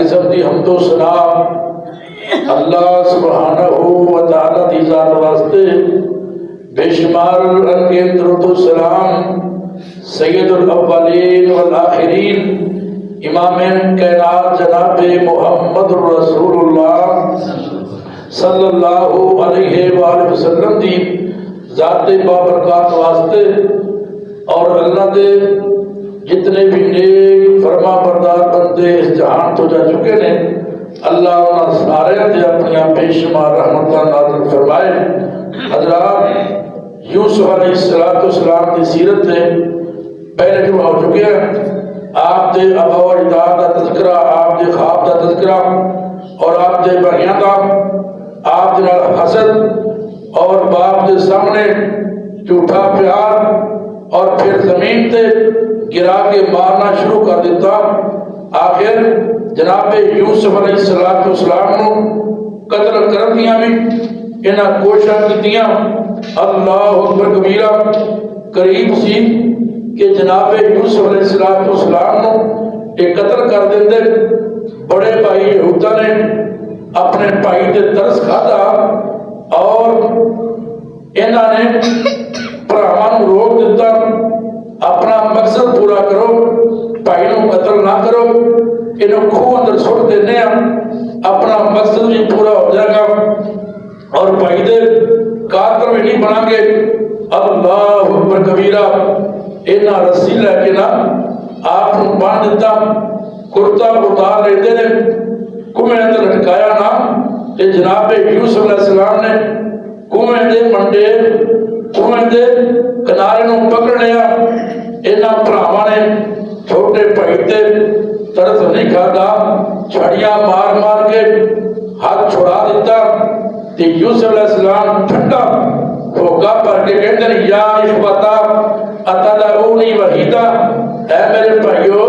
سب دی حمد و ثنا اللہ سبحانہ و تعالی دی ذات واسطے بے شمار انگے درود و سلام سید الاولین والآخرین امام کائنات جناب محمد رسول اللہ صلی اللہ علیہ وآلہ وسلم دی ذات بابرکات واسطے اور اللہ دے جتنے بھی نیک فرما بردار بندے اس جہان تو جا چکے نے اللہ انہاں سارے تے اپنی بے شمار رحمتاں نازل فرمائے۔ حضرات یوسف علیہ السلام کی سیرت سے پہلے جو ہو چکے ہیں، آپ دے آبا و اجداد کا تذکرہ، آپ دے خواب کا تذکرہ اور آپ دے بھائیاں کا، آپ دے حسد اور باپ دے سامنے جھوٹا پیار اور پھر زمین تے گرا کے مارنا شروع کر دیتا۔ آخر جناب یوسف علیہ السلام نو قتل کر دیا بھی انہاں کوششاں کیتیاں۔ اللہ اکبر کبیرہ قریب سی کہ جناب یوسف علیہ السلام نو ایک قتل کر دیندے۔ بڑے بھائی یہودا نے اپنے بھائی تے ترس کھادا اور انہاں نے بھراواں نو روک دیتا، اپنا مقصد پورا کرو، بھائی نو قتل نہ کرو، انہوں کھو اندر سٹ دینے اپنا مقصد بھی پورا ہو جائے گا اور بھائی دے قاتل بھی نہیں بنا گے۔ اللہ اکبر کبیرہ انہاں رسی لے کے نا آپ نو باندھ دیتا، کرتا اتار لیتے نے، کنویں اندر لٹکایا نا تے جناب یوسف علیہ السلام نے کنویں دے منڈے کنویں دے کنارے نو پکڑ لیا۔ انہاں بھراواں نے چھوٹے بھائی تے ترس نہیں کھادا، چھڑیاں مار مار کے ہاتھ چھڑا دیتا تے یوسف علیہ السلام ٹھنڈا ہوکا پر کے کہتے ہیں یا اخوتا اتدعونی وحیدا، اے میرے بھائیو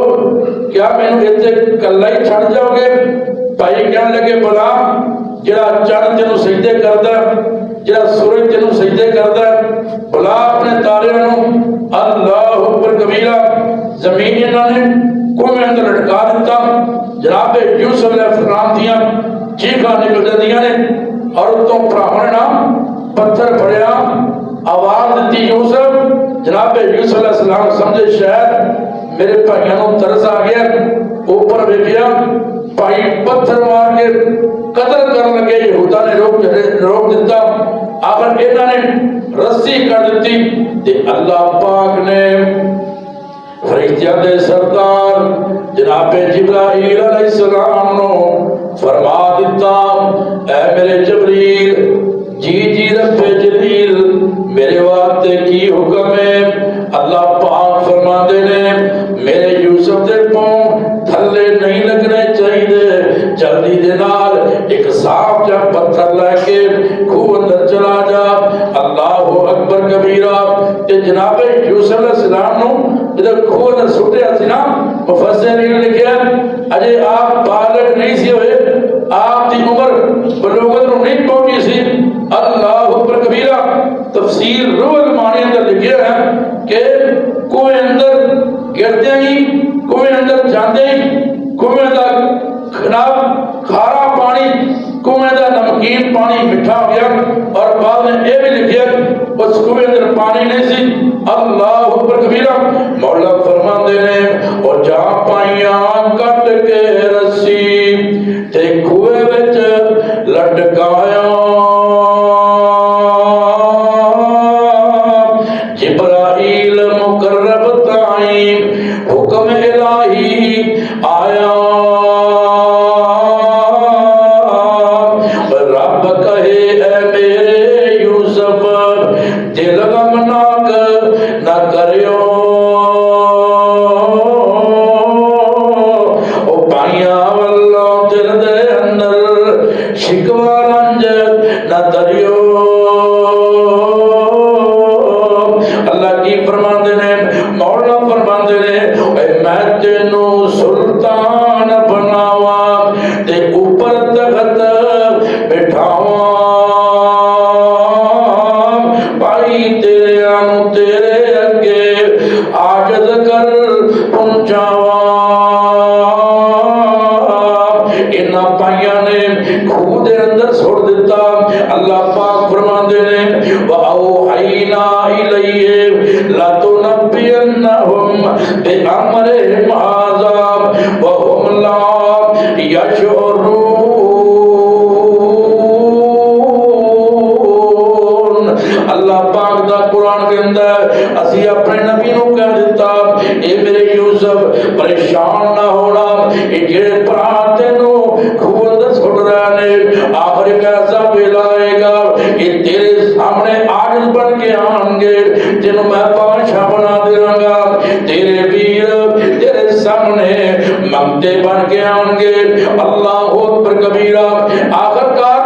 کیا میں نے اتنے کلا ہی چھڑ جاؤ گے؟ بھائی کہنے لگے بلا جڑا چڑھ تینوں سجدے کردا، جڑا سورج تینوں سجدے کردا، بلا اپنے تارے نو۔ اللہ اکبر کبیرہ زمین انہوں نے کنویں اندر لٹکا دیتا۔ جناب یوسف علیہ السلام دیاں چیخاں نکل جاندیاں نے اور اتوں بھراواں نے پتھر پھڑیا، آواز دیتی یوسف۔ جناب یوسف علیہ السلام سمجھے شاید میرے بھائیوں نو ترس آ گیا، اوپر ویکھیا بھائی پتھر مار کے قتل کرن لگے، یہودا نے روک دیتا۔ آخر انہوں نے رسی کر دیتی تے اللہ پاک نے فرشتیاں دے سردار جناب جبرائیل علیہ السلام نو فرما دیتا، اے میرے جبریل جی رب جلیل میرے واسطے کی حکم ہے؟ اللہ پاک فرما دے نے میرے یوسف دے پاؤں تھلے نہیں لگنے چاہیے، جلدی دے نال ایک صاف جا پتھر لے کے کھو اندر چلا جا۔ اللہ اکبر کبیرہ تے جناب یوسف علیہ السلام نو جب کھو اندر سٹیا سی نا، مفسرین نے لکھیا اجے آپ بالغ نہیں سی ہوئے، آپ دی عمر بلوغت نو نہیں پہنچی سی۔ اللہ اکبر کبیرہ تفسیر روح المعانی اندر لکھیا ہے کہ کنویں اندر گردے ہی کنویں اندر جاندے ہی کنویں دا کھارا پانی کنویں دا نمکین پانی مٹھا ہو گیا، اور بعد نے یہ بھی لکھیا اس کنویں اندر پانی نہیں سی۔ اللہ اکبر کبیرہ مولا فرماندے نے اور جا پائیاں کٹ کے رسی تے کھوے وچ لٹکایا، جبرائیل مقرب تائیں حکم الہی آیا، رب کہے اے میرے یوسف دل غمناک نہ کریو، او پائیاں واللہ دل دے اندر شکوا رنج انہاں پائیاں نے خوہ دے اندر سوڑ دیتا. اللہ پاک فرماندے نے وَأَوْحَيْنَا إِلَيْهِمْ لَتُنَبِّئَنَّهُمْ بِأَمْرِهِمْ هَذَا وَهُمْ لَا يَشْعُرُونَ. اللہ پاک دا قرآن کے اندر اسی اپنے نبی نو کہہ دیتا اے میرے یوسف پریشان نہ ہونا، اے جڑے پرا تینو خوہ اندر سٹ رہے نے آخر ایک ایسا ویلا آئے گا یہ تیرے سامنے عاجز بن کے آن گے، تینو میں بادشاہ بنا دیا گا، تیرے ویر تیرے سامنے منگتے بن کے آن گے. اللہ اکبر کبیرہ. آخر کار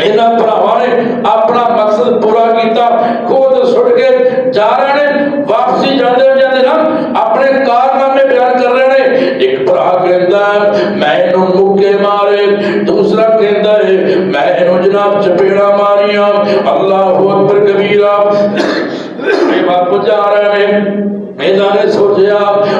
انہاں بھراواں نے اپنا مقصد پورا کیتا، خود سٹ کے جا رہے ہیں، واپسی جاندے جاندے نا اپنے کارنامے بیان کر رہے ہیں. ایک بھرا کہندا ہے میں انہوں مکے مارے، دوسرا کہندا ہے میں انہوں جناب چپیڑا ماریاں. اللہ اکبر کبیرہ. واپس جا رہے ہیں، انہاں نے سوچیا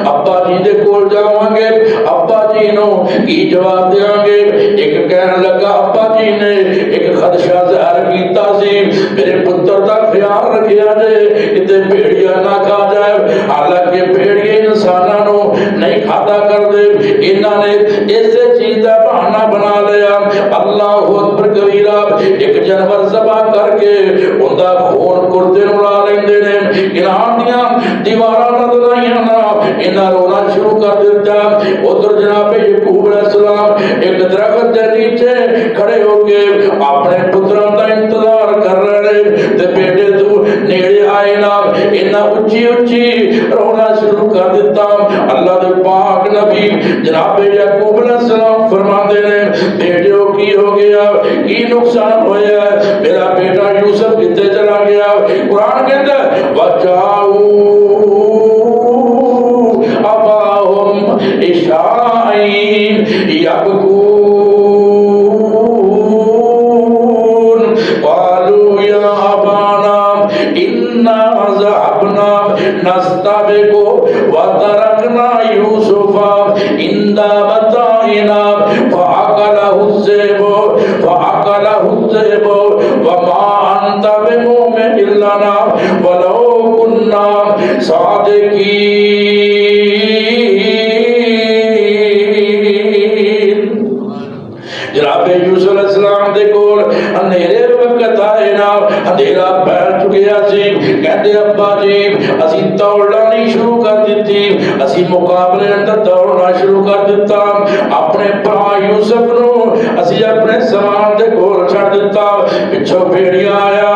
ابا جی دے کول جاواں گے، ابا جی نو کی جواب دیاں گے. ایک کہنے لگا ابا جی نے ایک خدشہ ظاہر کیتا سی میرے پتر دا خیال رکھیا جے کتے بھیڑیا نہ کھا جائے، حالانکہ بھیڑیے انساناں نو نہیں کھادا کر دے. انہاں نے ایسے چیز دا بہانہ بنا لیا. اللہ اکبر کبیرہ. ایک جانور ذبح کر کے اوندا خون کردے نو لا لیندے نے. ایران دیاں دیواراں نہ دلائیاں نہ انہاں رونا شروع کر دیتا. ادھر جناب یعقوب علیہ السلام ایک درخت دے نیچے کھڑے ہو کے اپنے پتراں دا انتظار کر رہے تے بیٹے تو نیڑے آئے نا انہاں اچھی اچھی رونا شروع کر دیتا. اللہ دے پاک نبی جناب یعقوب علیہ السلام فرماندے نے بیٹیو کی ہو گیا، کی نقصان ہویا ہے، میرا بیٹا یوسف کتے چلا گیا. قرآن کہتا ہے وَجَاءُوا أَبَاهُمْ عِشَاءً يَبْكُونَ قَالُوا يَا أَبَانَا إِنَّا ذَهَبْنَا نَسْتَبِقُ وَتَرَكْنَا يُوسُفَ عِندَ مَتَاعِنَا فَأَكَلَهُ الذِّئْبُ وَمَا أَنْتَ بِمُؤْمِنٍ لَنَا وَلَوْ كُنَّا صَادِقِينَ. جناب یوسف علیہ السلام دے کول اندھیرے وقت آئے نا، اندھیرا پھیل چکیا سی. کہتے ابا جی اسی دوڑنا شروع کر دیتی، اسی مقابلے اندر دوڑنا شروع کر دیتا. اپنے بھرا یوسف نو اسی اپنے سامان دے کول چھڑ دیتا. پچھو بھیڑیا آیا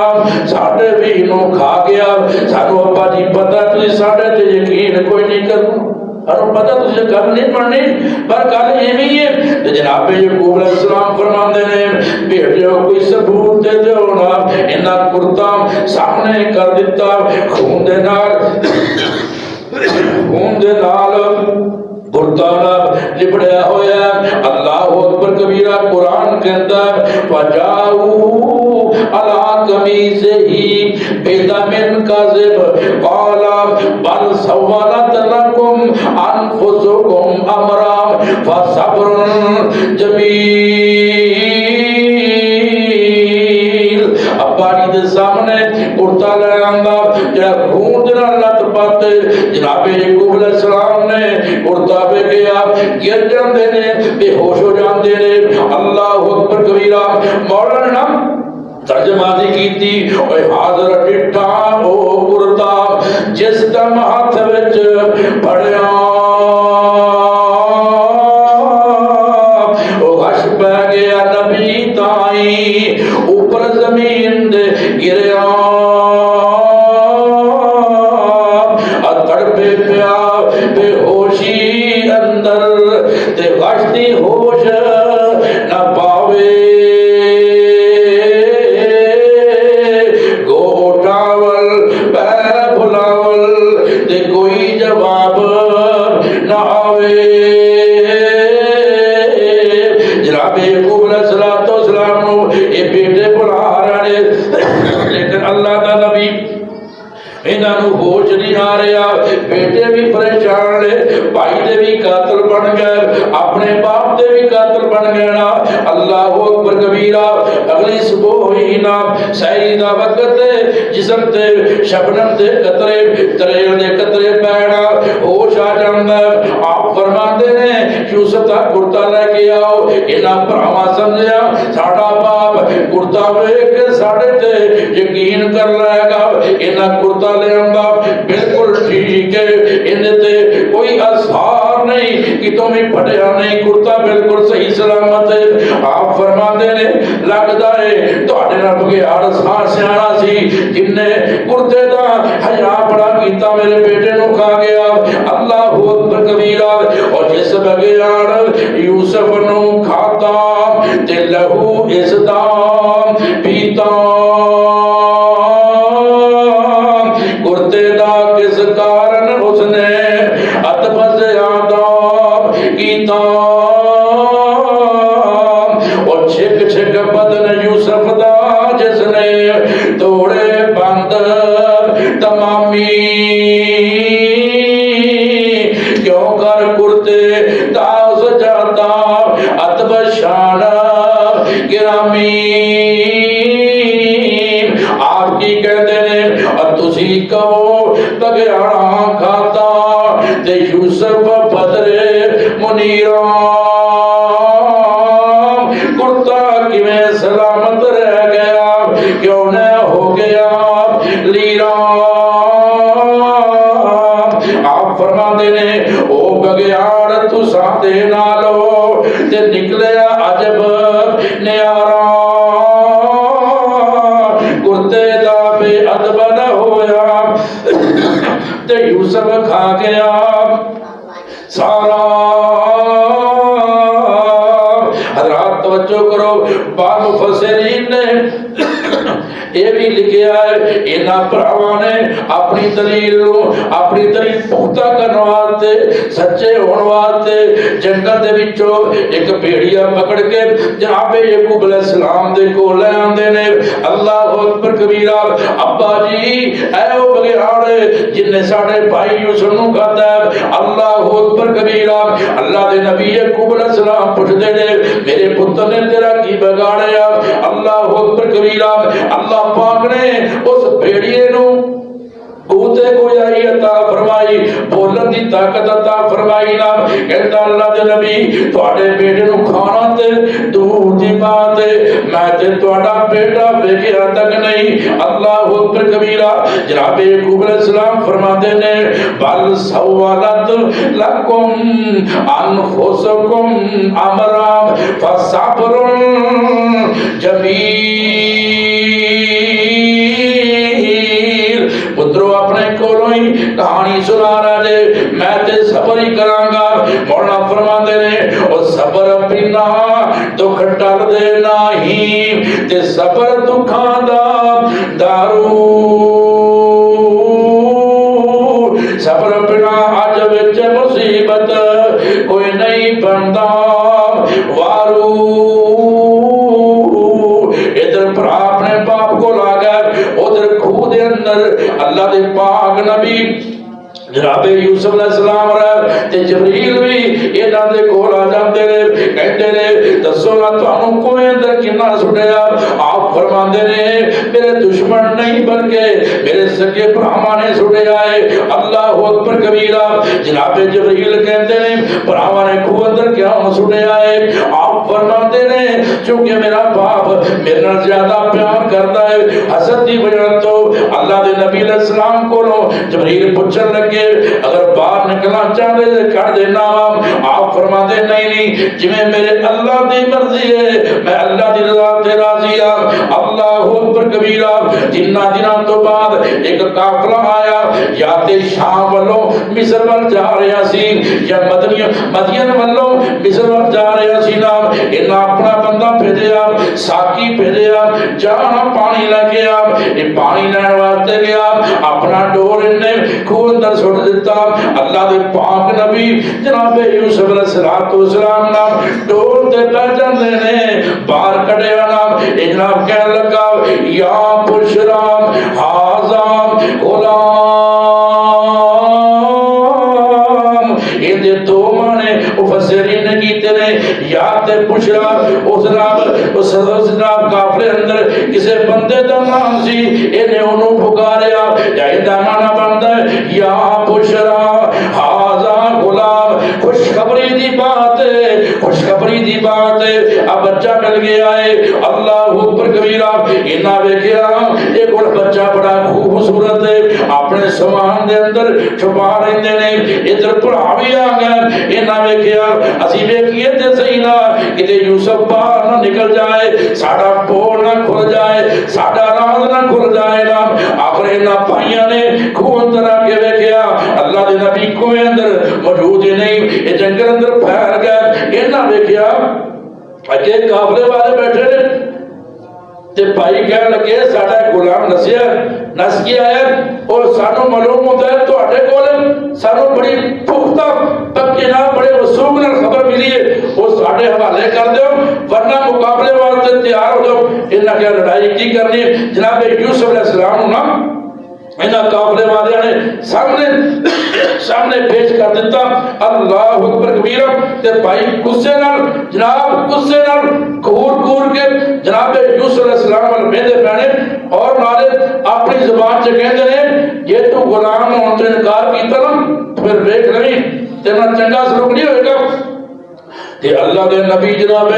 ساڈے بھی نو کھا گیا. سانو ابا جی پتہ تسی ساڈے تے یقین کوئی نہیں کرنا، اور پتہ تجھے گل نہیں پڑھنی، پر گل ایویں ہے. جناب یعقوب علیہ السلام فرماندے نے بیٹیو کوئی ثبوت دے دیو نا. انہاں کرتا سامنے کر دیتا، خون دے نال برتانا لبڑیا ہویا. اللہ اکبر کبیرہ. قرآن کہتا ہے وَجَاءُوا عَلَىٰ قَمِيصِهِ بِدَمٍ كَذِبٍ قَالَ بَلْ سَوَّلَتْ لَكُمْ أَنفُسُكُمْ أَمْرًا فَصَبْرٌ جَمِيلٌ. ابا جی دے سامنے کرتا لے آندا جڑا خون دے نال لت پاتے. جناب یعقوب علیہ السلام نے کرتا پہ گیا، گر جاندے نے، بے ہوش ہو جاندے نے. اللہ اکبر کبیرہ. مولانا ترجمانی کیتی اوے حاضر ڈٹھا او کرتا جس دم ہاتھ وچ پڑیا او غش پہ گیا نبی تائی اوپر زمین دے گریا تڑپے پیا بے ہوشی اندر تے غش دی ہوش نہ پاوے. ہوش نہیں آ رہا، بیٹے بھی پریشان نے، بھائی دے بھی قاتل بن گئے، اپنے باپ دے بھی ہی قاتل بن گیا نا اللہ اکبر کبیرہ اگلی صبح ہوئی نا سہری دا وقت جسم تے شبنم تے قطرے تریل دے قطرے پینا ہوش آ جاندہ آپ فرماندے نے یوسف دا کرتا لے کے آؤ انہاں پراما سمجھیا ساڑھا باپ کرتا ہوئے کہ ساڑھے تے یقین کر لے گا انہاں کرتا لے آندہ بالکل ٹھیک ہے انہیں تے کوئی اثار نہیں کہ تمہیں پڑھیا نہیں کرتا بالکل صحیح سلامت ہے آپ فرماندے نے لگتا ہے تو آنے نہ بگیار سیانا سی جن نے کرتے دا حیا بڑا کیتا میرے بیٹے نو کھا گیا اللہ اکبر کبیرہ اور جس بگیار یوسف نو کھاتا تے لہو اس دا پیتا کرتے دا کس کارن اس نے اتب زیادہ کیتا اور چھک چھک بدن یوسف دا جس نے توڑے بند تمامی کیوں کر کرتے تاؤس جاتا اتب شان گرامی آپ کی کہتے ہیں اور تسی کہو بگیاڑا کھاتا تے یوسف بدرے منیران کرتا کیویں سلامت رہ گیا کیوں نہ ہو گیا لیران آپ فرما دینے او بگیاڑ تو ساتھ نالو تے نکلے عجب نیاران کرتے دا بے ادب نہ ہویا تے یوسف کھا گیا سارا حضرات توجہ کرو بعض مفسرین نے یہ بھی لکھیا ہے انہاں پراواں نے اپنی دلیل پختہ کرنے واسطے سچے ہونے واسطے جنگل دے وچوں ایک بھیڑیا پکڑ کے جناب یعقوب علیہ السلام دے کول لے آندے نے اللہ اکبر کبیرہ ابا جی اے او بگیاڑ جن نے ساڈے بھائی یوسف نو کھادا ہے اللہ اکبر کبیرہ اللہ دے نبی یعقوب علیہ السلام پوچھدے نے میرے پتر نے تیرا کی بگاڑیا اللہ اکبر کبیرہ اللہ پاک نے اس بھیڑیے نو قوتِ گویائی عطا فرمائی بولن دی طاقت عطا فرمائی نا کہتا اللہ دے نبی تواڈے بیٹے نو کھانا تے دور دی بات ہے میں تے تواڈا بیٹا ویکھیا تک نہیں اللہ اکبر کبیرہ جناب یعقوب علیہ السلام فرماتے نے بل سولت لکم انفسکم امرا فصبر جمیل پترو اپنے کولوں ہی کہانی سنا رہا دے میں تے صبر ہی کرانگا مولانا فرماندے نے او صبر پینا دکھ ٹل دے نہیں تے صبر دکھاں دا دارو صبر پینا اج وچ مصیبت کوئی نہیں بندا وارو ادھر بھرا اپنے باپ کو لا گئے ادھر کھو دے اندر اللہ دے پاک نبی جناب یوسف علیہ السلام رہے تے جبریل بھی انہاں دے کول آ جاندے نے کہندے نے دسو نا تانوں کوے اندر کنا سٹیا آپ فرماندے نے میرے دشمن نہیں بلکہ میرے سگے بھراواں نے سٹیا ہے اللہ اکبر کبیرہ جناب جبریل کہندے نے بھراواں نے کو اندر کیوں سٹیا ہے آپ فرماندے نے چونکہ میرا باپ میرے نال زیادہ پیار کردا ہے حسد دی وجہ تو اللہ دے نبی علیہ السلام کولوں جبریل پوچھن لگے اگر باہر نکلنا چاہتے تھے کر دینا آپ فرما دے نہیں جویں میرے اللہ دی مرضی ہے میں اللہ دی رضا تے راضی ہوں اللہ اکبر کبیرہ جنہ دنوں تو بعد ایک قافلہ آیا یا تے شام والوں مصر ول جا رہا سی یا مدین والوں مصر ول جا رہا سی نا انہاں اپنا بندہ بھیجیا ساقی بھیجیا جانا پانی لے کے آ یہ پانی لین واسطے گیا اپنا ڈور انہیں کھو اندر چھوڑ دیتا اللہ دے پاک نبی جناب یوسف علیہ السلام نام ڈور دے پہچان دینے باہر کڑے نام جناب کہنے لگا یا بشرام حازام غلام یہ دے دو مانے مفسرین کی تیرے یا بشرا اس جناب قافلے اندر کسے بندے دا نام سی انہیں انہوں پکاریا یا ایدہ مانا بندہ یا بشرا حاضا غلام خوشخبری دی بات ہے خوشخبری دی بات ہے اب بچہ مل گیا ہے اللہ اکبر کبیرہ انہاں ویکھیا ایک اور بچہ بڑا خوبصورت ہے اپنے سامان دے اندر چھپا رہندے نے ادھر پڑھا بھی آ گئے انہاں ویکھیا اسی ویکھیے تے صحیح نہ کتے یوسف باہر نہ نکل جائے ساڈا پور نہ کھل جائے ساڈا راز نہ کھل جائے نا آخر انہاں بھائیاں نے خون طرح کے ویکھیا اللہ دے نبی کوئے اندر موجود ہی نہیں یہ جنگل اندر پھیل گئے انہاں ویکھیا اگے قافلے والے بیٹھے نے تے بھائی کہنے لگے ساڈا غلام نس گیا ہے اور سانو معلوم ہوتا ہے تواڈے کول سانو بڑی پختہ پکے نال بڑے وسوخ نال خبر ملی ہے وہ ساڈے حوالے کر دیو ورنہ مقابلے واسطے تیار ہو جاؤ انہاں کیا لڑائی کی کرنی جناب یوسف علیہ السلام نا انہاں قافلے والے نے سامنے پیش کر دیتا اللہ اکبر کبیرہ تے بھائی غصے نال جناب غصے نال کور کے جناب یوسف علیہ السلام والے بیندے پینے اور نالے اپنی زبان سے کہندے نے یہ تو غلام ہون تو انکار کیتا نا پھر ویکھ نہیں تیرا چنگا سلوک نہیں ہوئے گا کہ اللہ دے نبی جناب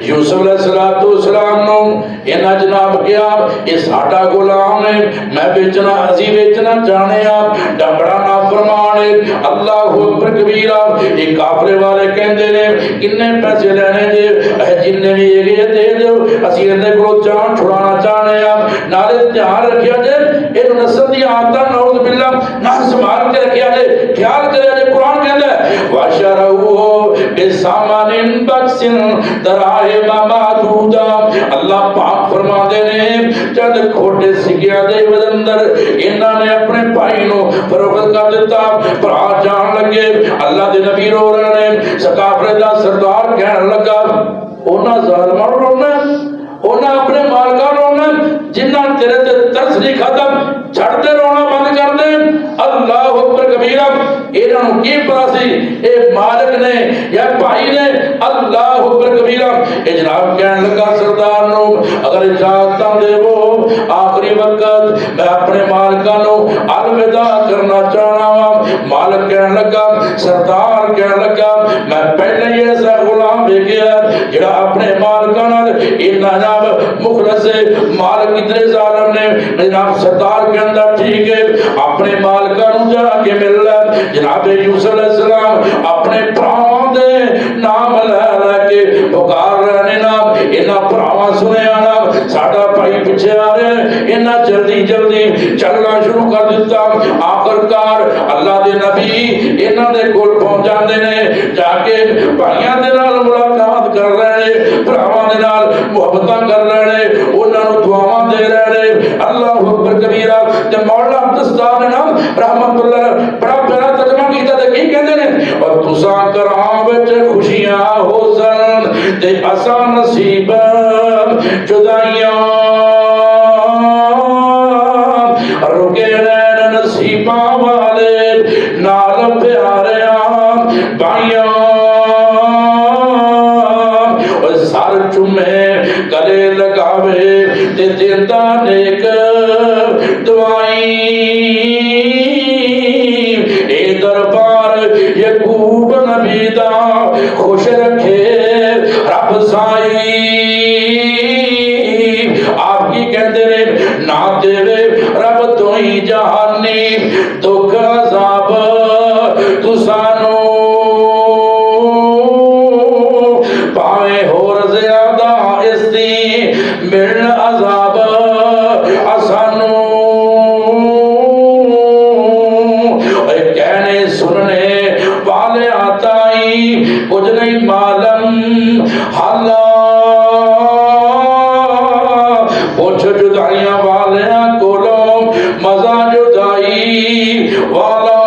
یوسف علیہ السلام نو انہاں جناب کیا یہ ساڈا غلام ہے میں بیچنا ازی بیچنا جانے آپ ڈنگڑا نا فرمانے اللہ اکبر کبیرہ یہ قافلے والے کہندے نے کنے پیسے لینے جے اے جننے بھی یہ دے دیو اسی اندے کو جان چھڑانا چاہنے آپ نالے دھیان رکھیا جے انہوں نسل دی آتا نعوذ باللہ نہ سنبھال کے رکھیا جے خیال کرے جے قرآن کہندا ہے واشروا بسامان بکسن دراہم معدودا اللہ پاک فرما دے نے چند کھوٹے سکیاں دے اندر انہاں نے اپنے بھائی نو فروخت کر دیتا پر آ جان لگے اللہ دے نبی رو رہے نے ثقافت دا سردار کہنے لگا انہاں ظالماں نو رونا انہاں اپنے مالکاں نو رونا جنہاں تیرے تے ترس نہیں ختم چھڑ دے رونا بند کر دے اللہ اکبر کبیرہ انہاں نو کی پتا سی اے مالک نے یا بھائی نے اللہ اکبر کبیرہ اے جناب کہنے لگا سردار نو اگر اجازت دے وہ آخری وقت میں اپنے مالکاں نو الوداع کرنا چاہنا ہوں مالک کہنے لگا سردار کہنے لگا میں پہلے ہی ایسا غلام دیکھیا جڑا اپنے مالکاں نال انہاں مخلص مالک اتنے ظالم نے جناب سردار کے اندر ٹھیک ہے اپنے مالکاں نو جا کے مل لے جناب یوسف علیہ السلام اپنے پراواں دے نام لے کے پکار رہنے نام انہاں پراواں سنیا نا ساڈا بھائی پیچھے آ رہے ہیں انہاں جلدی چلنا شروع کر دیتا آخرکار اللہ دے نبی انہاں دے کول پہنچ جاندے نے جا کے بھائیاں دے نال ملاقات کر رہے ہیں پراواں دے نال محبتاں کر رہے ہیں انہاں نو دعاواں دے رہے ہیں اللہ اکبر کبیرہ تے مولا دستار نے نام رحمت اللہ بڑا پیارا ترجمہ کیتا تے کی کہندے نے اور تساں کراں وچ خوشیاں ہو سن تے اساں نصیب جدائیاں رکے رہن نصیباں والے نال پیاریاں بھائیاں اور سر چومے گلے لگاوے تے دیندا نیک دعائیں اے دربار یعقوب نبی دا خوش رکھے رب سائی آپ کی کہندے نے نہ دے رب تو ہی جہانی دکھ عذاب تو سانو پائے ہور زیادہ اس دی ملن عذاب آسانو کہنے سننے والے آتائی کچھ نہیں معلوم حالا پوچھ جدائیاں والیاں کولوں مزہ جدائی والا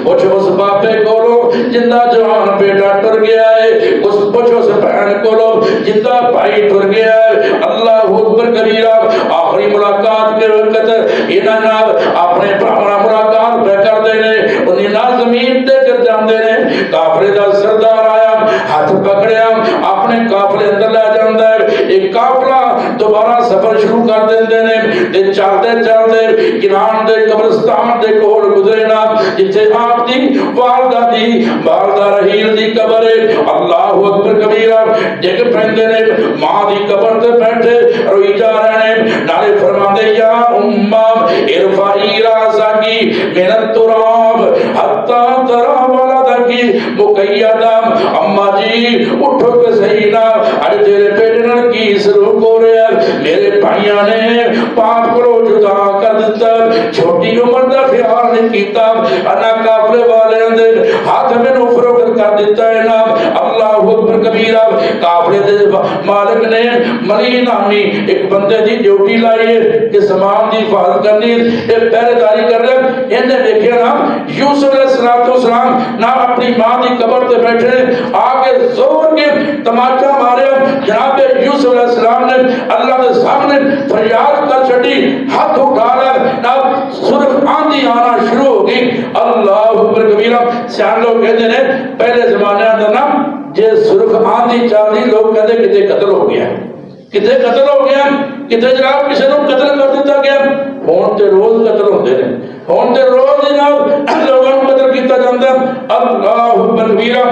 پوچھ اس باپے کولوں جندہ جوان بیٹا ٹر گیا ہے اس پوچھ اس بہن کولوں جندہ بھائی ٹر گیا ہے اللہ اکبر کبیرہ آخری ملاقات کے وقت انہاں نال اپنے بھراواں ملاقات پہ کر دے نے انہاں زمین تے کر جاندے نے کافرے دا سردار آیا پکڑیا اپنے قافلے اندر لے جاندا ہے ایک قافلہ دوبارہ سفر شروع کر دیندے نے تے چلدے چلدے کنان دے قبرستان دے کول گزرے نا جتھے آپ دی والدہ رحیل دی قبر ہے اللہ اکبر کبیرہ ڈگ پیندے نے ماں دی قبر تے بیٹھے روئی جا رہے ہیں نالے فرماندے یا امہ ارفعی راسکی من التراب حتی ترا ولدکی مقیدہ اماں جی اٹھو کے صحیح نا اج تیرے بیٹے نال کی سلوک ہو رہا ہے میرے بھائیاں نے پاک کو جدا کر دیتا چھوٹی عمر دا خیال نہیں کیتا انا قافلے والے دے ہاتھ میں نو فروخت کر دیتا ہے نا اللہ اکبر کبیرہ قافلے دے مالک نے ملی نامی ایک بندے دی ڈیوٹی لائی ہے کہ سامان دی حفاظت کرنی ہے پہرے داری کر رہے ہیں انہیں دیکھیا نا یوسف علیہ السلام نہ اپنی ماں دی قبر تے بیٹھے آگے زور کے تماچا مارے جناب یوسف علیہ السلام نے اللہ کے سامنے فریاد کر چھڑی ہاتھ اٹھا رہا نہ سرخ آندھی آنا شروع ہو گئی اللہ اکبر کبیرہ سیان لوگ کہتے ہیں پہلے زمانے اندر نا جے سرخ آندھی چاندھی لوگ کہتے کتے قتل ہو گیا کتے قتل ہو گیا کتے جناب کسی نے قتل کر دیتا گیا ہون تے روز قتل ہوتے ہیں ہون تے روز جناب لوگوں کو قتل کیتا جاندہ اللہ اکبر کبیرہ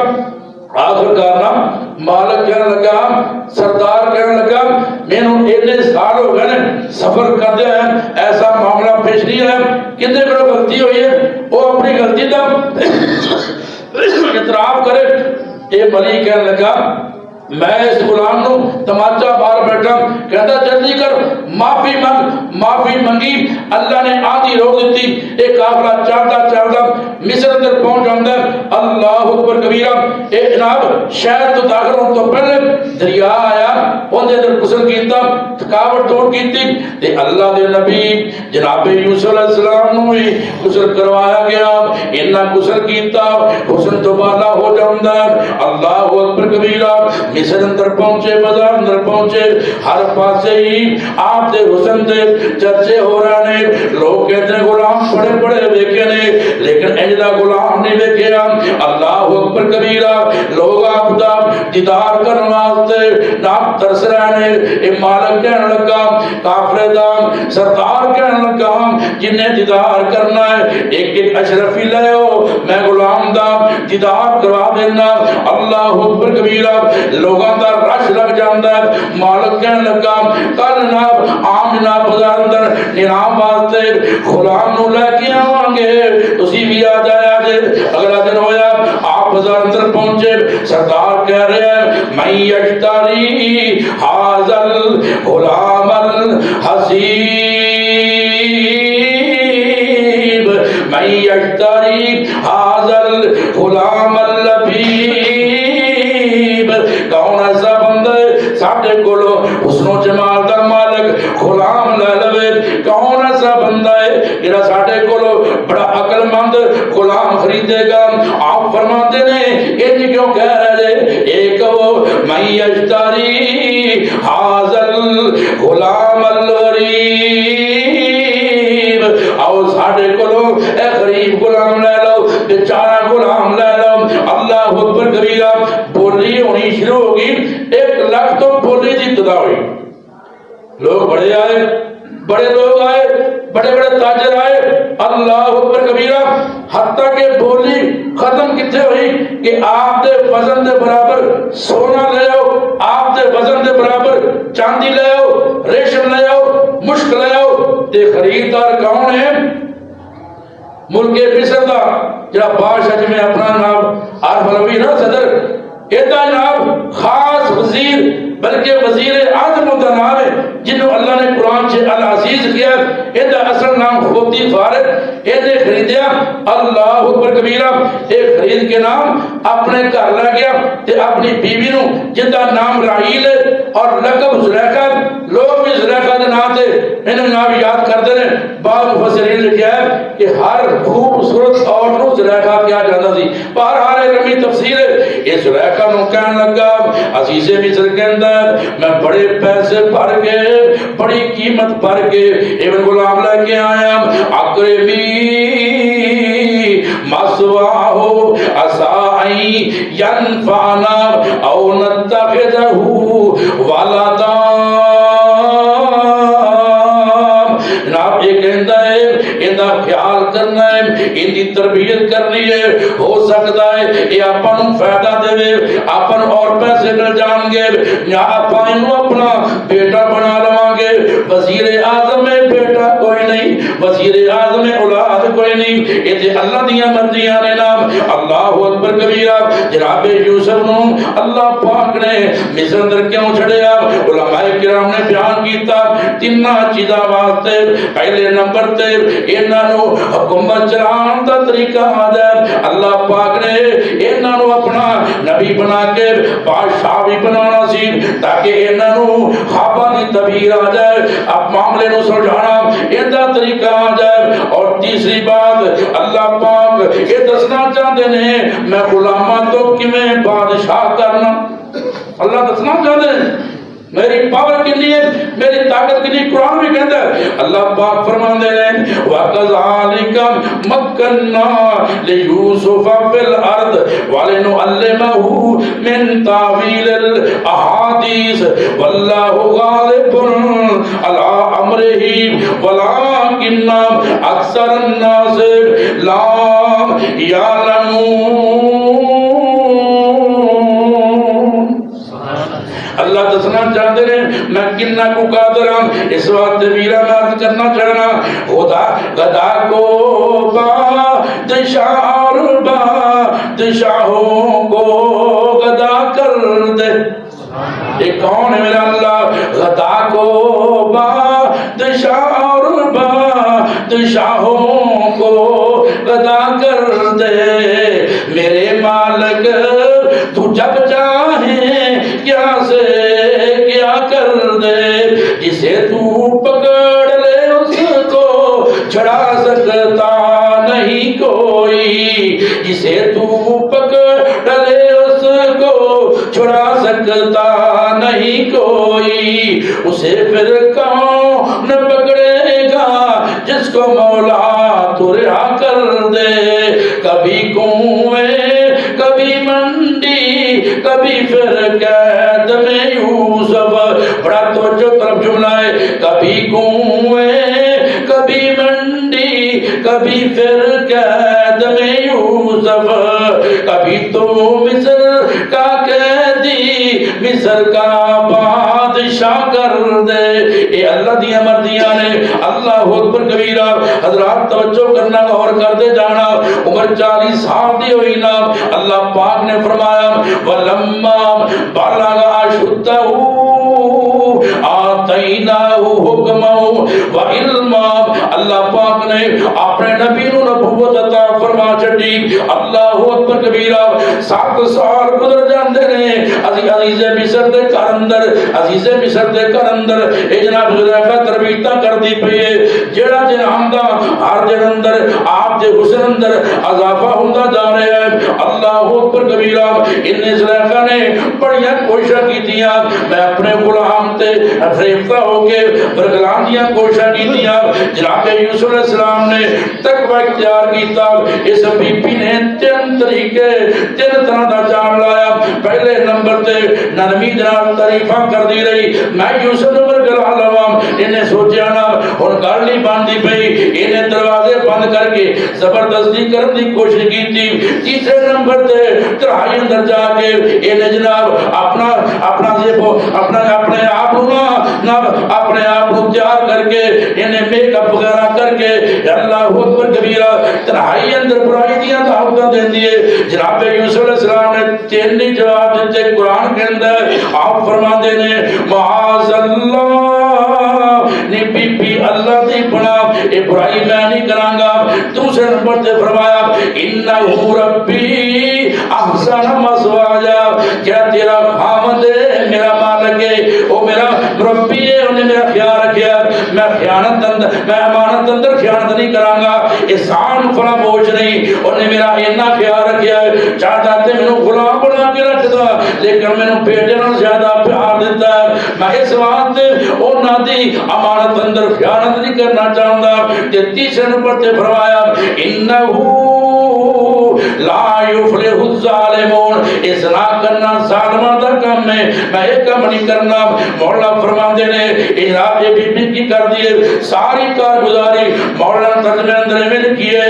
آخر کارنا مالک کہنے لگا سردار کہنے لگا میں نے اتنے سال ہو گئے سفر کر دیا ہے ایسا معاملہ پیش نہیں ہے کتنے بڑا غلطی ہوئی ہے وہ اپنی غلطی دا اعتراف کرے یہ ملی کہنے لگا میں اس غلام نو تماچا بار بیٹھا کہتا جلدی کر معافی منگی اللہ نے آدھی روک دیتی ایک قافلہ چلدا مصر اندر پہنچ جاندا اللہ اکبر کبیرہ اے جناب شہر تو داخل ہونے تو پہلے دریا آیا اون دے اندر غسل کیتا تھکاوٹ دور کیتی تے اللہ دے نبی جناب یوسف علیہ السلام نو غسل کروایا گیا انہاں غسل کیتا حسن دوبارہ ہو جاندا اللہ اکبر کبیرہ مصر اندر پہنچے بازار اندر پہنچے ہر پاسے ہی آپ دے حسن دے چرچے ہو رہے ہیں لوگ کہتے ہیں غلام بڑے بڑے دیکھے نے لیکن اجلا غلام نہیں دیکھے اللہ اکبر کبیرہ لوگ آپ دا دیدار کرنے واسطے نام ترس رہے ہیں اے مالک کہنے لگا کافر دا سردار کہنے لگا جنہیں دیدار کرنا ہے ایک ایک اشرفی لے ہو میں غلام دا دیدار کروا دینا اللہ اکبر کبیرہ لوگاں دا رش لگ جاندا ہے مالک کہنے لگا کل جناب عام جناب بازار اندر نیام واسطے غلام نو لے کے آواں گے تسی بھی آ جایا جے اگلا دن ہویا آپ بازار اندر پہنچے سردار کہہ رہے ہیں میں یشتری حاضل غلام الحسیب میں یشتری حاضل غلام اللبیب کون ایسا بندے ساڑھے کولو حسن و جمال دا مالک غلام لے لوے کون ایسا بندہ ہے جڑا ساڑھے کولو بڑا عقل مند غلام خریدے گا آپ فرماتے نے یہ کیوں کہہ رہے ایک وہ میں یشتری حاضل غلام الغریب آؤ ساڑھے کولو اے غریب غلام لے لو بیچارہ غلام لے لو اللہ اکبر کبیرہ بولی ہونی شروع ہوگی 1 لاکھ تو بولی دی ابتدا ہوئی لوگ بڑے آئے بڑے لوگ آئے بڑے بڑے تاجر آئے اللہ اکبر کبیرہ حتیٰ کہ بولی ختم کتے ہوئی کہ آپ دے وزن دے برابر سونا لے آؤ آپ دے وزن دے برابر چاندی لے آؤ ریشم لے آؤ مشک لے آؤ تے خریدار کون ہے ملک مصر دا جڑا بادشاہ جی میں اپنا نام عارف علوی نا صدر ایتا جناب خاص وزیر بلکہ وزیر اعظم کا نام ہے جنہوں اللہ نے قرآن سے العزیز کیا ایتا اصل نام خوتی فارغ ایتے خریدیا اللہ اکبر کبیرہ ایک خرید کے نام اپنے گھر لے گیا تے اپنی بیوی نو جدا نام راحیل ہے اور لقب زلیخا لوگ بھی زلیخا دے نام تے انہیں نام یاد کرتے ہیں بعض مفسرین لکھا ہے کہ ہر خوبصورت عورت نو زلیخا کیا جاتا سی بہرحال لمبی تفسیر ہے یہ زلیخا نو کہنے لگا عزیز مصر کے اندر میں بڑے پیسے بھر کے بڑی قیمت بھر کے ابن غلام لے کے آیا اقربی مسواہو اسائی ینفعنا او اپن اور پیسے مل جان گے یا اپن اپنا بیٹا بنا لواں گے. وزیر اعظم میں بیٹا کوئی نہیں, وزیر اعظم میں اولاد کوئی نہیں. یہ تے اللہ دیاں مرضیاں نے نام. اللہ اکبر کبیرہ. جناب یوسف نو اللہ پاک نے مصر اندر کیوں چھڑیا؟ علماء کرام نے بیان کیتا تینا چیزاں واسطے. پہلے نمبر تے انہاں نو حکومت چلان دا طریقہ آ جائے. اللہ پاک نے انہاں نو اپنا نبی بنا کے بادشاہ بھی بنانا سی تاکہ انہاں نو خواباں دی تعبیر آ جائے, اب معاملے نو سلجھانا ان دا طریقہ آ جائے. اور تیسری بات اللہ پاک یہ دسنا چاہتے ہیں میں غلاماں تو کیویں بادشاہ کرنا. اللہ دسنا چاہتے ہیں میری پاور کنی ہے, میری طاقت کنی. قرآن بھی کہتا ہے اللہ پاک فرماندے ہیں وَكَذَلِكَ مَكَّنَّا لِيُوسُفَ فِي الْأَرْضِ وَلِنُعَلِّمَهُ مِنْ تَأْوِيلِ الْأَحَادِيثِ وَاللَّهُ غَالِبٌ عَلَىٰ أَمْرِهِ وَلَٰكِنَّ أَكْثَرَ النَّاسِ لَا يَعْلَمُونَ. اللہ دسنا چاہتے ہیں میں کنہ کو قادر ہوں. اس وقت ویرہ ناز کرنا چاہنا خدا گدا کو بادشاہ اور بادشاہوں کو گدا کر دے. یہ کون ہے میرا اللہ؟ گدا کو بادشاہ اور بادشاہوں کو گدا کر دے. میرے مالک تو جب چاہے کیا سے کیا کر دے. جسے تو پکڑ لے اس کو چھڑا سکتا نہیں کوئی. جسے تو پکڑ لے اس کو چھڑا سکتا نہیں کوئی. اسے پھر کون پکڑے گا جس کو مولا تو رہا کر دے. کبھی کنویں کبھی منڈی کبھی پھر قید میں یوسف. بڑا توجہ طرف جملہ ہے. کبھی کنویں کبھی منڈی کبھی پھر قید میں یوسف. کبھی تو مصر کا قیدی مصر کا بادشاہ کر دے. اے اللہ دیاں مرضیاں نے. اللہ اکبر کبیرہ. حضرات توجہ کرنا غور کرتے جانا. عمر 40 سال دی ہوئی نا. اللہ پاک نے فرمایا وَلَمَّا بَلَغَ أَشُدَّهُ آتَيْنَاهُ حُكْمًا وَعِلْمًا. اللہ پاک نے اپنے نبی نو نبوت عطا فرما چھڈی. اللہ اکبر کبیرہ. 7 سال گزر جاندے نے. عزیز مصر دے گھر اندر, عزیز مصر دے گھر اندر اے جناب زلیخا تربیتاں کردی پئی ہے. جیڑا جناب دا ہر دن اندر آپ دے حسن اندر اضافہ ہوندا جا رہا ہے. اللہ اکبر کبیرہ. ان زلیخا نے بڑیاں کوششاں کیتیاں میں اپنے غلام تے فریفتہ ہو کے برگلان دیاں کوششاں کیتیاں. جناب یوسف علیہ السلام نے تقوی اختیار کیتا. اس بی بی نے 3 طریقے 3 طرح دا جام لایا. پہلے نمبر تے نرمی جناب تعریفاں کر دی رہی. میں یوسف نو برگلا لواں. انہیں سوچیا نا ہن گل نہیں بندی پئی. انہیں دروازے بند کر کے زبردستی کرن دی کوشش کی تھی. تیسرے نمبر تے ترہائی اندر جا کے انہیں جناب اپنا اپنے آپ اپنے آپ تیار کر کے انہیں میک اپ وغیرہ کر کے اللہ اکبر کبیرہ تنہائی اندر برائی دیاں دعوتاں دیندی ہے. جناب یوسف علیہ السلام نے 3 جواب دیتے. قرآن کے اندر آپ فرماندے نے معاذ اللہ نے بی بی اللہ دی بنا اے برائی میں نہیں کراں گا. دوسرے نمبر تے فرمایا انہ ربی احسن مثوایا. کیا تیرا خامد میرا مالک ہے, وہ میرا مربی ہے, انہیں میرا خیال رکھیا. میں امانت اندر خیانت نہیں کراں گا. احسان فراموش نہیں. انہیں میرا اتنا خیال رکھیا ہے. چاہتا تے مینوں غلام بنا کے رکھدا لیکن مینوں بیٹے نال زیادہ پیار دیتا ہے. میں اس واسطے انہاں دی امانت اندر خیانت نہیں کرنا چاہتا. تے تیسرے نمبر تے فرمایا انہ لا یفلح الظالمون، اس نہ کرنا ظالمان دا کام ہے، میں یہ کام نہیں کرنا۔ مولا فرماندے نے اجازت بی بی کی کر دیے ساری کارگزاری مولا ترجمے اندر میں لکھیے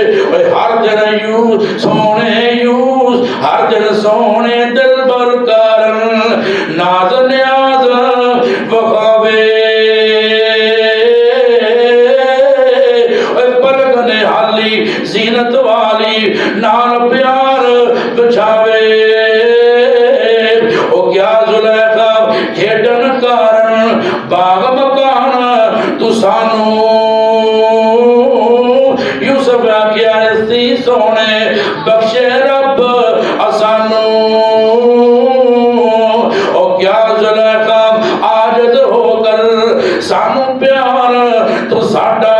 ہر دن یوس سونے یوس ہر دن سونے دل بر کرن ناز نیاز وخاوے پلگنے حالی زینت والی نال پیار بچھاوے او کیا زلیخا کھیڈن کارن باغ مکان تو سانو یوسف آکیا اسی سونے بخشے رب اسانو او کیا زلیخا عاجز ہو کر سانو پیار تو ساڈا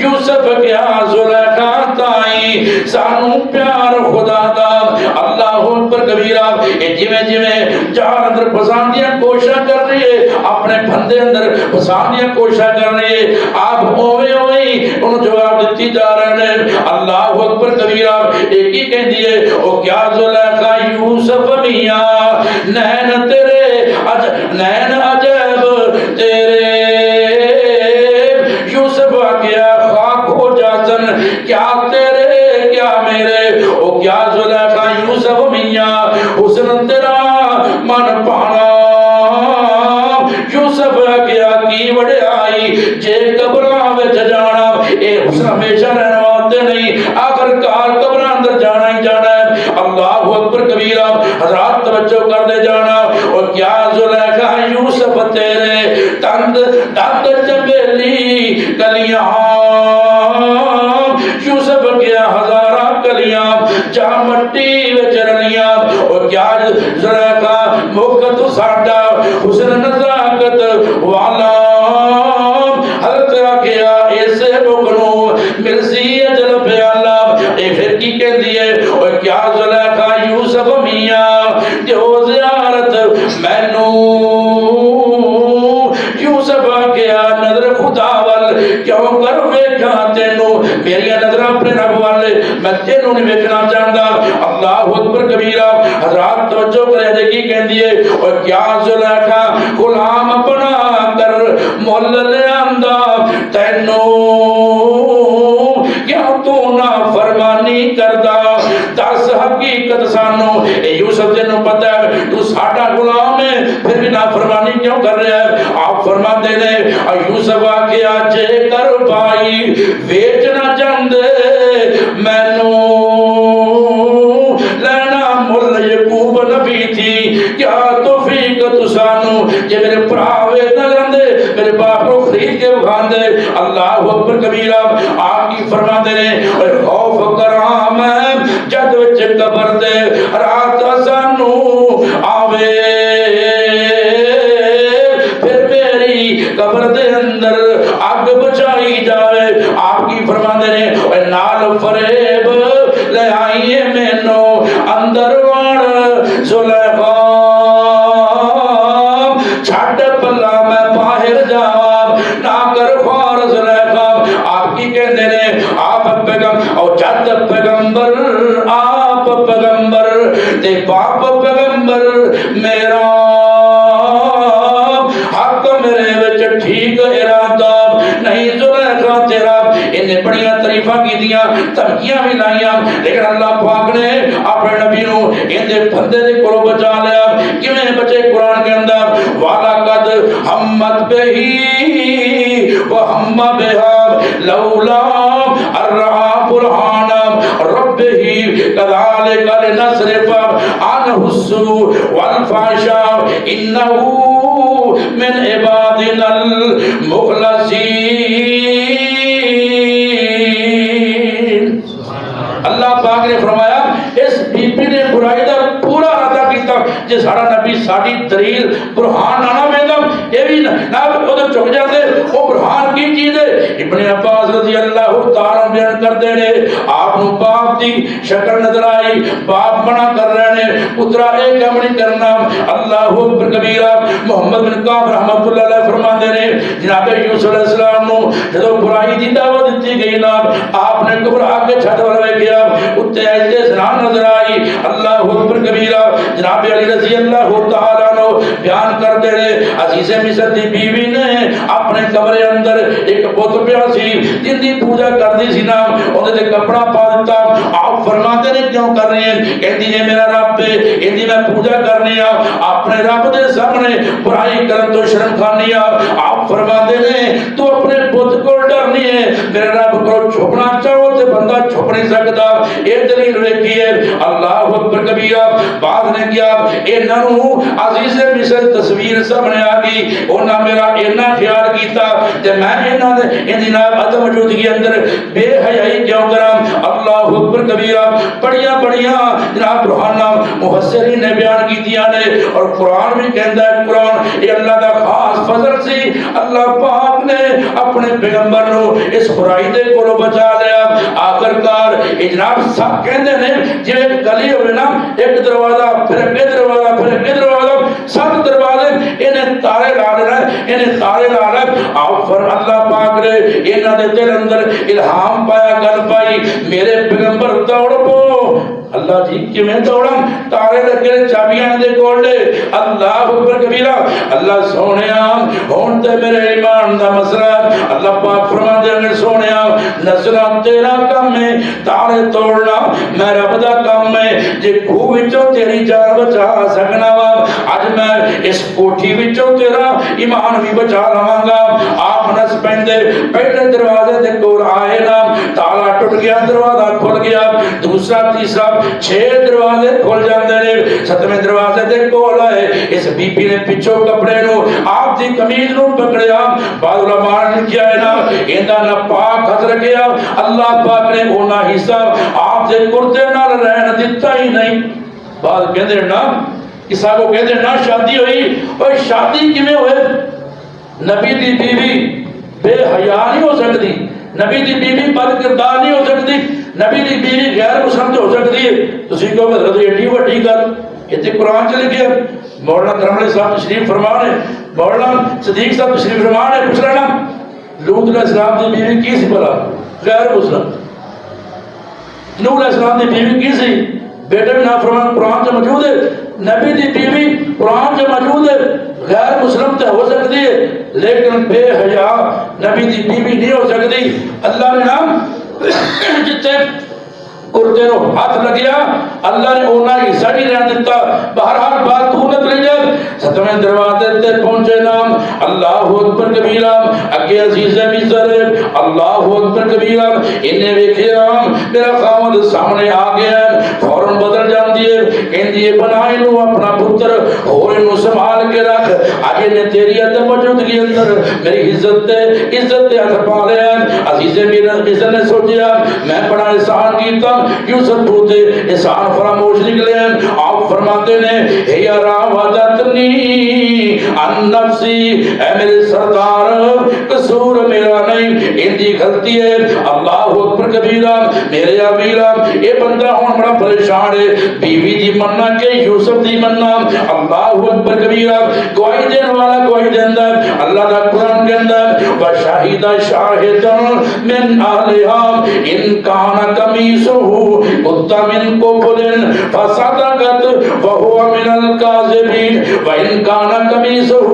یوسف کیا زلیخا تائیں سانو پیار خدا دا اللہ پر کبیرہ جویں جہاں اندر پساندیاں کوشش کر رہی ہے اپنے بندے اندر پساندیاں کوشش کر رہی ہے آپ اوے انہوں جواب دیتی جا رہے ہیں اللہ اکبر کبیرہ ایک ہی کہہ دیئے او کیا زلیخا یوسف میاں نین تیرے نین عجب تیرے یوسف کیا خاک ہو جاسن کیا تیرے کیا میرے او کیا زلیخا یوسف میاں حسن تیرا من پانا یوسف کیا کی وڑے آئی جے قبرہ وچ جانا اے حسن ہمیشہ رہنے واتے نہیں آخر کار قبرہ اندر جانا ہی جانا ہے اللہ اکبر کبیرہ حضرات توجہ کر دے جانا اور کیا زلیخا یوسف تیرے تند دند چبیلی کلیاں یوسف کیا ہزارہ کلیاں جا مٹی وچ رلیاں اور کیا زلیخا موقت ساڈا حسن نزاکت والا حضرت کیا ایسے بکنو مرسی اجل پیالا اے پھر کی کہہ دیئے اور کیا زلیخا یوسف میاں جو زیارت مینو یوسف کیا نظر خدا وال کیوں کر ویکھا تینو میری نظر اپنے رب والے میں تینو نہیں ویکھنا چاہتا اللہ اکبر کبیرہ حضرات توجہ کرے دیکھی کہہ دیئے اور کیا زلیخا غلام بنا کر مول لے آندہ تینو کیا تو نا فرمانی کردہ دس حقیقت سانو اے یوسف جنہوں پتہ ہے تو ساڑھا غلام ہے پھر بھی نا فرمانی کیوں کر رہے ہیں آپ فرما دے دے یوسف آکے آجے کر بھائی ویچنا چاندے مینو لینا مل یقوب نبی تھی کیا توفیق تو سانو یہ میرے پراوے نگندے میرے باپ کو خرید کے بخان دے اللہ اکبر کبیرہ آپ کی فرما دے اور خوف کرام جد وچ قبر دے رات سانو آوے پھر میری قبر دے اندر آگ بچائی جائے آپ کی فرما دے اور نال فریب لے آئیے مینو اندر وار زلیخا چھٹ پلا میں باہر جاؤں نہ کر خوار زلیخا آپ کی کہنے نے آپ پیغمبر اور جد پیغمبر آپ پیغمبر تے باپ پیغمبر میرا حق میرے وچ ٹھیک ارادہ نہیں زلیخا تیرا انہیں بڑیاں تعریفاں کی دیاں تمکیاں بھی لائیاں لیکن اللہ پاک نے اپنے نبی نو اندے بندے دے کولو بچا لیا کیویں بچے قرآن کے اندر وَلَقَدْ هَمَّتْ بِهِ وَهَمَّ بِهَا لَوْلَا أَن رَأَىٰ بُرْهَانَ رَبِّهِ كَذَٰلِكَ لِنَصْرِفَ عَنْهُ السُّوءَ وَالْفَحْشَاءَ إِنَّهُ مِنْ عِبَادِنَا الْمُخْلَصِينَ۔ اللہ پاک نے فرمایا اس بی بی نے برائی دا پورا ارادہ کیتا جے سارا نبی ساری دلیل برہان نہ ویندا اے وی نہ او چک جاندے او برہان کی چیز ہے۔ ابن عباس رضی اللہ تعالی بیان کردے نے آپ نو باپ دی شکل نظر آئی، باپ بنا کر رہے نے پترا اے کم نہیں کرنا، اللہ اکبر کبیرہ۔ محمد بن کعب رحمۃ اللہ علیہ فرماندے نے جناب یوسف علیہ السلام نو جدوں برائی دی دعوت دتی گئی نا آپ نے گھبرا کے چھت ول ویکھیا اُتے ایسے زنان نظر آئی، اللہ اکبر کبیرہ۔ جناب علی رضی اللہ تعالی عنہ بیان کردے نے عزیز مصر دی بیوی نے اپنے کمرے اندر ایک بت پیا سی جن دی پوجا کردی سی نا اودے تے کپڑا پا دتا۔ آپ فرماتے نے کیوں کر رہے ہیں؟ کہندی ہے میرا رب ہے، ایندی میں پوجا کرنی آ، اپنے رب دے سامنے برائی کرن تو شرم کھانی آ۔ آپ فرماتے نے تو اپنے بت کو ڈرنی ہے، میرے رب کو چھپنا چاہو تے بندہ چھپ نہیں سکتا۔ اے دلیل ویکھی ہے، اللہ اکبر کبیرہ۔ بعد نے کیا انہاں نو عزیز مصر تصویر سامنے آ گئی، انہاں میرا اینا خیال کیتا تے میں انہاں دے اندی نال عدم وجودگی اندر بے حیائی کیوں کراں؟ اللہ اکبر کبیرہ۔ بڑیاں بڑیاں جناب روحانہ مفسرین نے بیان کیتیاں نے اور قرآن بھی کہندا ہے قرآن یہ اللہ دا خاص فضل سی، اللہ پاک نے اپنے پیغمبر نو اس برائی دے کولوں بچا لیا۔ آخرکار جناب سب کہندے نے جے گلی ہوے نا ایک دروازہ پھر اگے دروازہ پھر اگے دروازہ سب دروازے انہیں تارے لا لینا انہیں تارے لا لینا۔ آپ فر اللہ پاک نے انہاں دے دل اندر الہام پایا گل پائی میرے پیغمبر دوڑ پو۔ اللہ جی کیویں دوڑاں؟ تارے لگے چابیاں دے کول نے۔ اللہ اکبر کبیرہ۔ اللہ سونیا ہن تے میرے ایمان دا مسئلہ اللہ پاک فرماندے نے سونیا نصرہ تیرا کم ہے تارے توڑنا میں رب دا کم ہے، جے کھو وچوں تیری جان بچا سکنا وا اج میں اس کوٹھی وچوں تیرا ایمان بھی بچا لواں گا۔ آپ نس پیندے پہلے دروازے دے کول آئے نا تالا ٹوٹ گیا دروازہ کھل گیا، دوسرا تیسرا 6 دروازے کھل جاندے نے، 7ویں دروازے دے کول آئے اس بی بی نے پچھوں کپڑے نو آپ دی قمیض نو پکڑیا، بعد علماء نے کیا ہے نا ایندا نہ پاک ہاتھ رکھیا، اللہ پاک نے اونا حصہ آپ دے کرتے نال رہن دتا ہی نہیں۔ بعد کہندے نا کسا کو کہندے نا شادی ہوئی اور شادی کیویں ہوئے؟ نبی دی بیوی بے حیا نہیں ہو سکتی، نبی دی بیوی بد کردار نہیں ہو سکتی، نبی دی بیوی غیر مسلم ہو سکتی ہے۔ تسی کہو حضرت ایڈی وڈی گل اتنے قرآن چ لکھیا۔ مولانا کرم علی صاحب تشریف فرما نے، مولانا صدیق صاحب تشریف فرما نے، پوچھ لینا لوط علیہ السلام دی بیوی کی سی بھلا؟ غیر مسلم۔ نوح علیہ السلام دی بیوی کی سی؟ بیٹے بھی نافرمان قرآن سے موجود ہے۔ نبی دی بیوی قرآن سے موجود ہے، غیر مسلم تے ہو سکتی ہے لیکن بے حیا نبی دی بیوی نہیں ہو سکتی۔ اللہ نے نام جتے کرتے نو ہاتھ لگیا اللہ نے اونا حصہ نہیں رہن دیتا۔ بہرحال بات تو نہ کری جائے 7ویں دروازے تے پہنچے نام اللہ اکبر کبیرہ اگے عزیز مصر اللہ اکبر کبیرہ انہیں ویکھے میرا خاوند سامنے آ گیا فوراً بدل جان دیے کہندی ہے بنائے نو اپنا پتر اور انو سنبھال کے رکھ آگے نے تیری عدم موجودگی اندر میری عزت تے ہاتھ پا لیا۔ عزیز مصر نے سوچیا میں بڑا احسان کیتا یوسف پوتے احسان فراموش نکلے ہیں۔ آپ فرماتے نے یا راودتنی عن نفسی اے میرے سردار قصور میرا نہیں اندی غلطی ہے۔ اللہ اکبر کبیرہ میرے امیرہ یہ بندہ ہون بڑا پریشان ہے بیوی دی مننا کہ یوسف دی مننا۔ اللہ اکبر کبیرہ گواہی دین والا گواہی دیندہ اللہ دا قرآن کے اندر وشاہدہ شاہدن من اہلہا ان کان قمیصہ قد من قبل فصدقت وهو من الكاذبين وان كان قميصه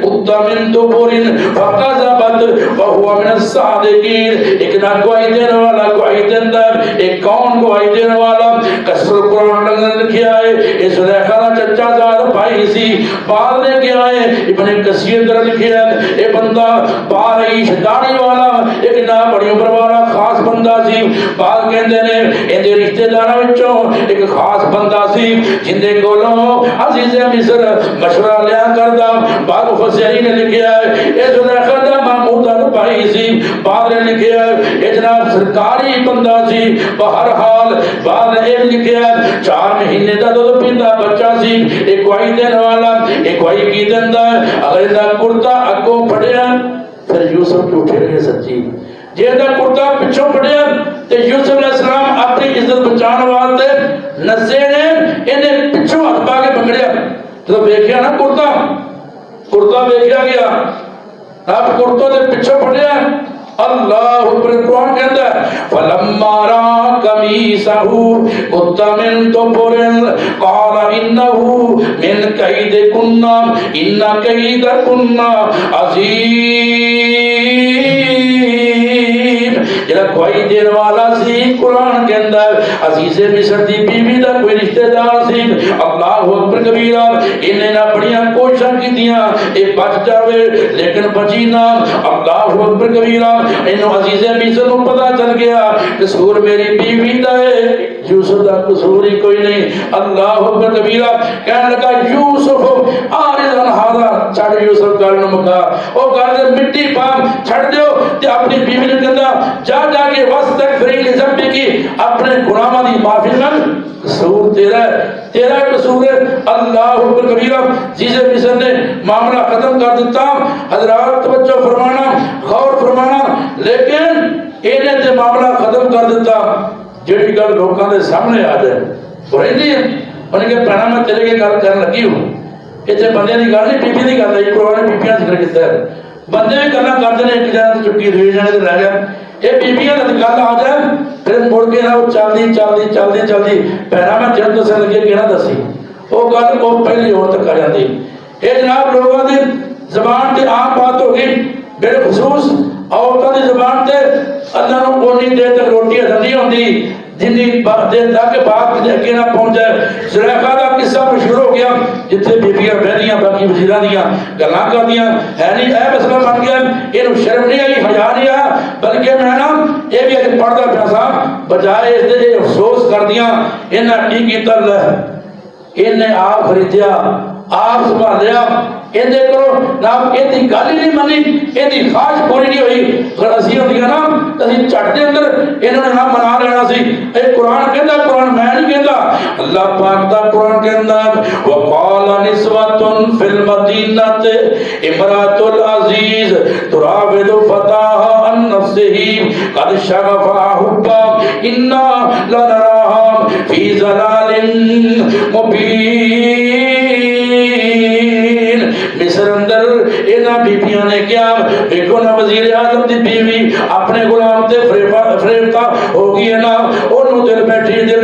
قد من دبر فكذبت وهو من الصادقين۔ ایک نہ گواہی دینے والا گواہی دیندہ ایک کون گواہی دینے والا کسر قرآن لکھیا ہے اس زلیخا دا چچا زاد بھائی سی بعد نے کیا ہے ابن کثیر در لکھیا ہے اے بندہ بارعیش داڑھی والا ایک نہ بڑی عمر والا خاص بندہ سی۔ بعد کہندے نے اندے رشتے داراں وچوں ایک خاص بندہ سی جندے کولوں عزیز مصر مشورہ لیا کردا۔ بعد مفسرین نے لکھیا ہے اے زلیخا دا محمود بھائی سی، بعد نے لکھیا یہ جناب سرکاری بندہ سی، بہرحال بعد نے یہ لکھیا 4 مہینے دا دودھ پیندا بچہ سی، ایک وائی دین والا ایک وائی کی دیندا ہے، اگر دا کرتا اگوں پڑیا پھر یوسف جھوٹے رہے سچی، جے دا کرتا پچھوں پڑیا تے یوسف علیہ السلام اپنی عزت بچان واسطے نسے نے انہیں پچھوں ہاتھ پا کے پکڑیا، تو دیکھیا نا کرتا دیکھیا گیا، اب کرتوں دے پیچھے پڑیا اللہ اکبر قرآن کہتا ہے فَلَمَّا رَأَىٰ قَمِيصَهُ قُدَّ مِن دُبُرٍ قَالَ إِنَّهُ مِن كَيْدِكُنَّ إِنَّ كَيْدَكُنَّ عَظِيمٌ۔ جڑا کوئی دین والا سی قرآن کے اندر عزیز مصر دی بیوی دا کوئی رشتہ دار سی، اللہ اکبر کبیرہ، انہیں نہ بڑیاں کوششاں کیتیاں اے بچ جاوے لیکن بچی نہ، اللہ اکبر کبیرہ، انہوں عزیز مصر کو پتہ چل گیا قصور میری بیوی دا ہے، یوسف دا قصور ہی کوئی نہیں، اللہ اکبر کبیرہ، کہنے لگا یوسف آرزن ہادا، چھڑ یوسف کرنے مکا، او کہنے مٹی پام چھڑ دیو تے اپنی بیوی نے کہتا جا کے وَاسْتَغْفِرِي لِذَنبِكِ اپنے گناہوں دی معافی مانگ، قصور تیرا قصور ہے، اللہ اکبر کبیرہ۔ عزیز مصر نے معاملہ ختم کر دیتا، حضرات توجہ فرمانا غور فرمانا، لیکن انہیں تے معاملہ ختم کر دیتا جیڑی گل لوکاں دے سامنے آ جائے وہ رہی ہے، انہیں کہ پہنا میں تیرے کے گل کرنے لگی ہوں، اتنے بندے دی گل نہیں بیبی دی گل ہے، قرآن نے بیبیاں ذکر کیتا ہے، بندے بھی گلاں کرتے ہیں ایک جانے چکی دوسرے جانے تے رہ گیا، یہ بیبیاں دی گل آ جائے پھر مڑ کے نہ چلدی پہنا میں جن دسن لگے کہ نہ دسی وہ گل وہ پہلی اور تک آ جاتی، یہ جناب لوگوں دی زبان تے عام بات ہو گئی، بالخصوص عورتوں دی زبان تے اللہ نو اونی دیر تک روٹی ہضم نہیں ہوندی جنی دیر تک بات اگے نہ پہنچ جائے۔ زلیخا دا قصہ مشہور ہو گیا جتھے بیبیاں بہنیاں باقی وزیراں دیاں گلاں کردیاں ہے نہیں اے مسئلہ بن گیا، اینو شرم نہیں آئی حیا نہیں آیا، بلکہ میں نا یہ بھی اج پڑھدا پیا سا بجائے اس دے افسوس کردیاں انہاں کی کیتا انہیں آپ خریدیا آپ سنبھالیا اندے کرو نہ اندی گل ہی نہیں منی اندی خواہش پوری نہیں ہوئی، اگر اسی ہوندیاں نا اسی چٹ دے اندر انہوں نے نہ منا لینا سی۔ اے قرآن کہندا، قرآن میں نہیں کہندا، اللہ پاک دا قرآن کہندا وقال نسوة فی المدینہ امرأۃ العزیز تراود فتاها عن نفسه قد شغفها حبا انا لنراها فی ضلال مبین۔ مصر اندر انہاں بیبیاں نے کیا دیکھو نا وزیر اعظم دی بیوی اپنے غلام تے فریفتہ ہو گئی ہے نا، انہوں دل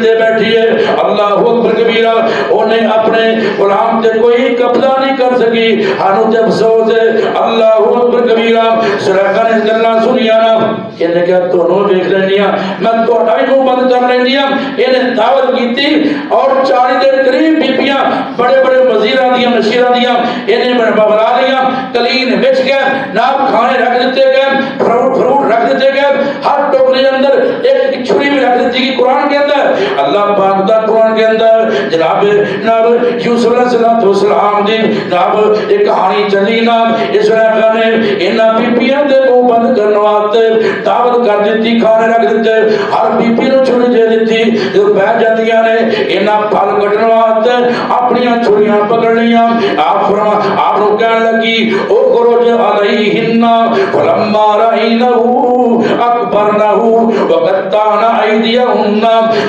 دے بیٹھی ہے، اللہ اکبر کبیرہ، انہیں اپنے غلام تے کوئی قبضہ نہیں کر سکی، ہانو تے افسوس ہے، اللہ اکبر کبیرہ۔ زلیخا نے گلاں سنیاں نا، انہیں کہا تونوں دیکھ لینیاں میں تہاڈا بھی منہ بند کر لینیاں، انہیں دعوت کیتی اور 40 دن قریب بیبیاں بڑے بڑے وزیراں دیاں نشیراں دیاں انہیں بلا لیا، کلین بچ گئے، ناب کھانے رکھ دیتے گئے، فروٹ رکھ دیتے گئے، ہر ٹوکری اندر ایک چھری بھی رکھ دیتی گئی۔ قرآن کے اندر اللہ پاک دا قرآن کے اندر جناب یوسف علیہ السلام دی جناب ایک کہانی چلی نا، اس لیے نے انہاں بیبیاں دے منہ بند کرنے واسطے دعوت کر دیتی، کھانے رکھ دیتے، ہر بیبی نو چھری دے دیتی، جو بیٹھ جاندیاں نے انہاں پھل کٹنے واسطے اپنیاں چھریاں پکڑ لیاں، آپ لوگ کہنے لگی اخرج علیہن فلما رأینہ اکبرنہ وقطعن ایدیہن۔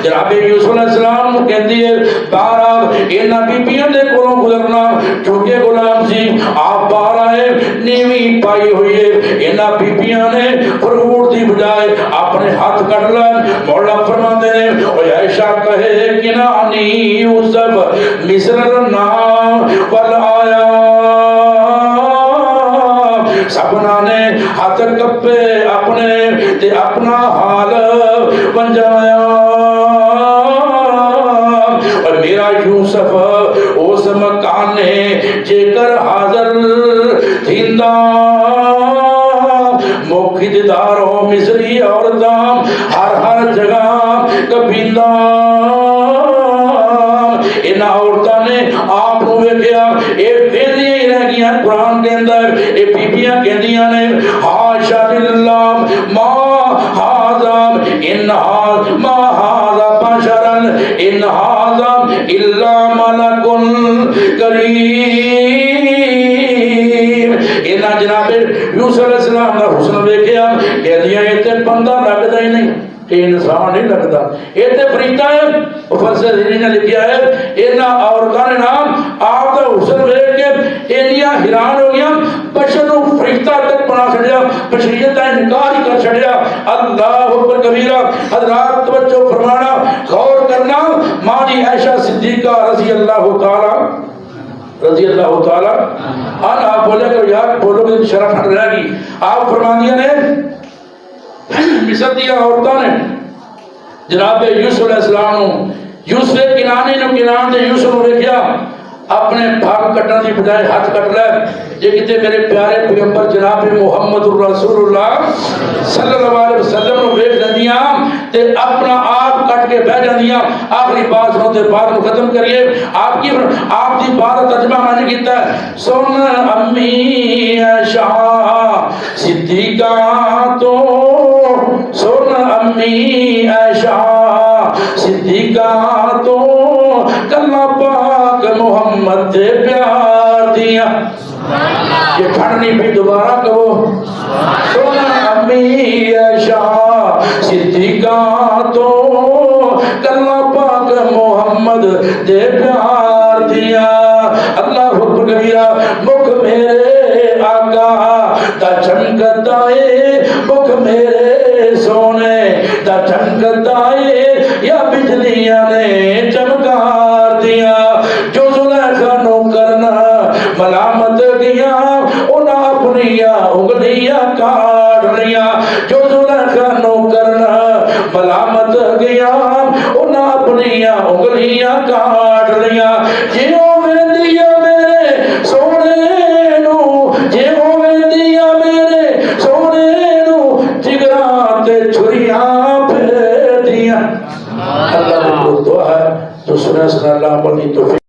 جناب یوسف علیہ السلام کہتی ہے بہرحال انہاں بیبیاں دے کولوں گزرنا چونکہ غلام سی، آپ باہر آئے نیوی پائی ہوئی ہے، انہاں بیبیاں نے فروٹ دی بجائے اپنے ہاتھ کٹ لائے۔ مولا فرماتے ہیں اے عائشہ کہے کنانی یوسف مصر نام والآیا، سبنا نے ہاتھ کپے اپنے تے اپنا حال بنجایا، اور میرا یوسف اس مکانے جے کر حاضر تھیندا، موکھی دیداروں مصری عورتاں ہر جگہ کبھیندا۔ انہاں عورتاں نے آپ کو ویکھیا اے ویلیاں ہی رہ گیاں ہیں قرآن کے اندر اے بیبیاں کہندیاں نے حاشا للہ ما ھذا ما ھذا بشرا ان ھذا الا ملک کریم۔ انہاں جناب یوسف علیہ السلام دا حسن ویکھیا کہندیاں اے تے بندہ لگدا ہی نہیں، یہ انسان نہیں لگتا، یہ تے فرشتہ ہے۔ مفسرین نے لکھا ہے انہاں عورتاں نے نام آپ دا حسن ویکھ کے انیاں حیران ہو گیا، بشر نو فرشتہ تک بنا چھڑیا، بشریت دا انکار ہی کر چھڑیا۔ اللہ اکبر کبیرہ۔ حضرات توجہ فرمانا، غور کرنا، ماں جی عائشہ صدیقہ رضی اللہ تعالی آپ بولے کرو یار، بولو گے شرح ہٹ رہے گی۔ آپ فرماندیاں نے مصر دیا عورتاں نے جناب یوسف علیہ السلام نو، یوسف کنانی نو، کنان نے یوسف نو ویکھیا اپنے بھاگ کٹن دی بجائے ہاتھ کٹ لے، جے کتے میرے پیارے پیغمبر جناب محمد رسول اللہ صلی اللہ علیہ وسلم نو ویکھ لیندیاں تے اپنا آپ کٹ کے بہ جاندیاں۔ آخری بات سنو تے بات کو ختم کریے۔ آپ کی بات کا ترجمہ میں نے کیتا ہے، سن امی عائشہ صدیقہ تو، سن امی عائشہ صدیقہ تو، کلمہ پاک محمد دے پیار دیا۔ یہ پڑھنی بھی دوبارہ کہو، سن امی عائشہ صدیقہ تو، کلمہ پاک محمد دے پیار دیا۔ اللہ اکبر کبیرہ۔ مکھ میرے آقا دا چمکتا ہے، مکھ میرے سونے دا چمکتا ہے، یا بجلیاں نے چمکار دیا۔ جو زلیخا نو کرنا ملامت گیا، انہاں اپنیاں انگلیاں کاٹ لیا۔ جو زلیخا نو کرنا ملامت گیا، انہاں اپنیاں انگلیاں کاٹ لیا۔ جیوں ویندیا میرے سونے نو، جیوں ویندیا میرے سونے نو، جگراں تے چھریاں پھیر دیا۔ اللہ کو دعا ہے تو سنے اللہ عمل کی توفیق